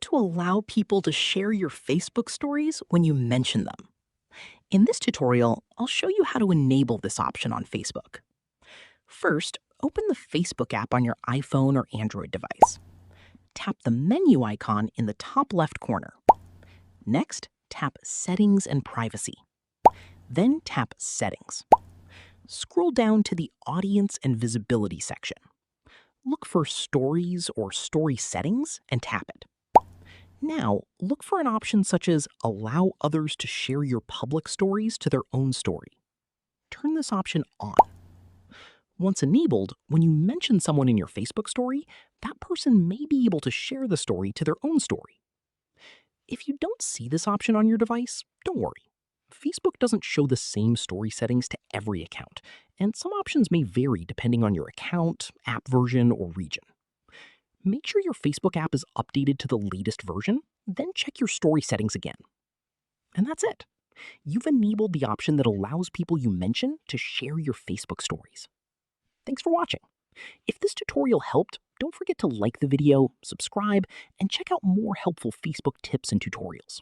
to allow people to share your Facebook stories when you mention them. In this tutorial, I'll show you how to enable this option on Facebook. First, open the Facebook app on your iPhone or Android device. Tap the menu icon in the top left corner. Next, tap Settings and Privacy. Then tap Settings. Scroll down to the Audience and Visibility section. Look for Stories or Story Settings and tap it. Now, look for an option such as Allow others to share your public stories to their own story. Turn this option on. Once enabled, when you mention someone in your Facebook story, that person may be able to share the story to their own story. If you don't see this option on your device, don't worry. Facebook doesn't show the same story settings to every account, and some options may vary depending on your account, app version, or region. Make sure your Facebook app is updated to the latest version, then check your story settings again. And that's it. You've enabled the option that allows people you mention to share your Facebook stories. Thanks for watching. If this tutorial helped, don't forget to like the video, subscribe, and check out more helpful Facebook tips and tutorials.